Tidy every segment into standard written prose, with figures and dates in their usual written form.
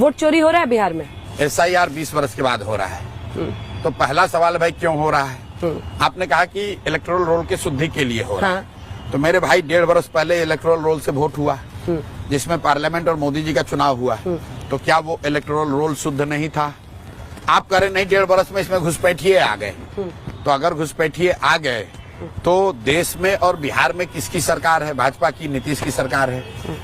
Vote चोरी हो रहा है बिहार में? SIR 20 वर्ष के बाद हो रहा है। तो पहला सवाल भाई क्यों हो रहा है? आपने कहा कि इलेक्टोरल रोल के शुद्धि के लिए हो रहा है। तो मेरे भाई 1.5 वर्ष पहले इलेक्टोरल रोल से वोट हुआ, जिसमें पार्लियामेंट और मोदी जी का चुनाव हुआ। तो क्या वो इलेक्टोरल रोल शुद्ध नहीं था? आप कह रहे नहीं 1.5 वर्ष में इसमें घुसपैठिए आ गए। तो अगर घुसपैठिए आ गए तो देश में और बिहार में किसकी सरकार है? भाजपा की, नीतीश की सरकार है।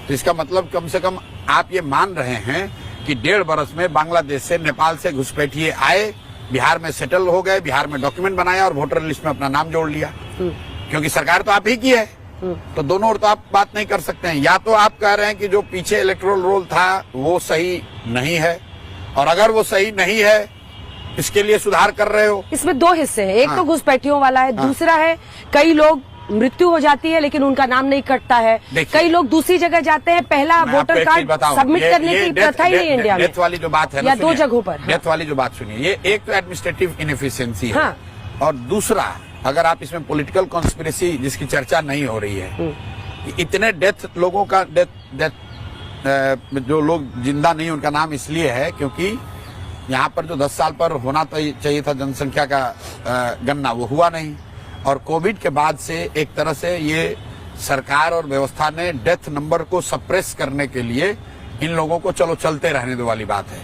तो इसका मतलब कम से कम आप ये मान रहे हैं कि 1.5 वर्ष में बांग्लादेश से, नेपाल से घुसपैठिए आए, बिहार में सेटल हो गए, बिहार में डॉक्यूमेंट बनाया और वोटर लिस्ट में अपना नाम जोड़ लिया। क्योंकि सरकार तो आप ही की है। तो दोनों ओर तो आप बात नहीं कर सकते हैं। या तो आप कह रहे हैं कि जो पीछे इलेक्टोरल रोल था वो सही नहीं है, और अगर वो सही नहीं है इसके लिए सुधार कर रहे हो। इसमें 2 हिस्से हैं, एक तो घुसपैठियों वाला है, दूसरा है कई लोग मृत्यु हो जाती है लेकिन उनका नाम नहीं कटता है। कई लोग दूसरी जगह जाते हैं, पहला वोटर कार्ड सबमिट करने की प्रथा ही नहीं इंडिया में। डेथ वाली जो बात है या 2 जगहों पर डेथ वाली जो बात सुनिए, ये एक तो एडमिनिस्ट्रेटिव इनएफिशिएंसी है, और दूसरा अगर आप इसमें पॉलिटिकल कॉन्स्पिरेसी जिसकी चर्चा नहीं हो रही है, इतने डेथ लोगों का जो लोग जिंदा नहीं उनका नाम इसलिए है क्योंकि यहाँ पर जो 10 साल पर होना चाहिए था जनसंख्या का गणना, वो हुआ नहीं। और कोविड के बाद से एक तरह से ये सरकार और व्यवस्था ने डेथ नंबर को सप्रेस करने के लिए इन लोगों को चलो चलते रहने दो वाली बात है।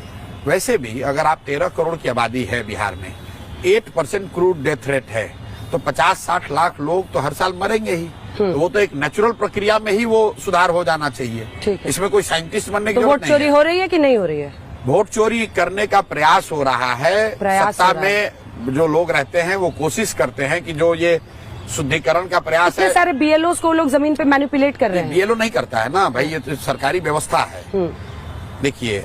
वैसे भी अगर आप 13 करोड़ की आबादी है बिहार में, 8% क्रूड डेथ रेट है, तो 50-60 लाख लोग तो हर साल मरेंगे ही। तो वो तो एक नेचुरल प्रक्रिया में ही वो सुधार हो जाना चाहिए। इसमें कोई साइंटिस्ट बनने की जरूरत नहीं है। वोट चोरी हो रही है कि नहीं हो रही है? वोट चोरी करने का प्रयास हो रहा है। सत्ता में जो लोग रहते हैं वो कोशिश करते हैं कि जो ये शुद्धिकरण का प्रयास है, सारे BLOs को लोग जमीन पे मैनिपुलेट कर रहे हैं। BLO नहीं करता है ना भाई, ये तो सरकारी व्यवस्था है। देखिए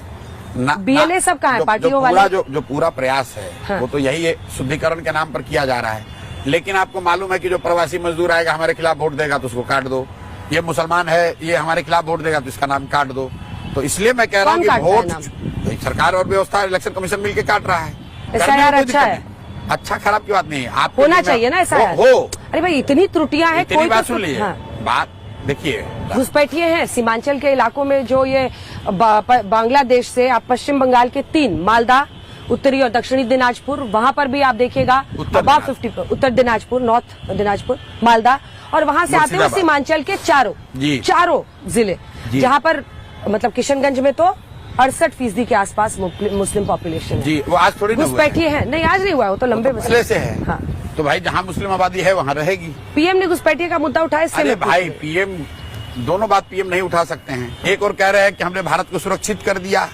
BLA सब कहाँ है? पार्टियों वाले जो पूरा प्रयास है वो तो यही शुद्धिकरण के नाम पर किया जा रहा है। लेकिन आपको मालूम है कि जो प्रवासी मजदूर आएगा हमारे खिलाफ वोट देगा तो उसको काट दो, ये मुसलमान है ये हमारे खिलाफ वोट देगा तो इसका नाम काट दो। तो इसलिए मैं कह रहा हूँ कि वोट सरकार और व्यवस्था, इलेक्शन कमिशन मिलके काट रहा है। SIR अच्छा है, अच्छा खराब की बात नहीं है, आप होना चाहिए ना SIR हो। अरे भाई इतनी त्रुटियां हैं, कोई बात सुन लीजिए। बात देखिए, घुसपैठिए हैं सीमांचल के इलाकों में, जो ये बांग्लादेश से आप पश्चिम बंगाल के 3 मालदा, उत्तरी और दक्षिणी दिनाजपुर, वहां पर भी आप देखिएगा अबाव 50, उत्तर दिनाजपुर, नॉर्थ दिनाजपुर, मालदा, और वहां से आते हुए सीमांचल के चारों जिले, जहां पर मतलब किशनगंज में तो 68% के आसपास मुस्लिम पॉपुलेशन है। जी, वो आज थोड़ी घुसपैठिए है। नहीं, आज नहीं हुआ, वो तो लंबे मसले से है। हाँ। तो भाई जहाँ मुस्लिम आबादी है वहाँ रहेगी। PM ने घुसपैठिए का मुद्दा उठाया। अरे भाई दोनों बात PM नहीं उठा सकते हैं। एक और कह रहे हैं कि हमने भारत को सुरक्षित कर दिया,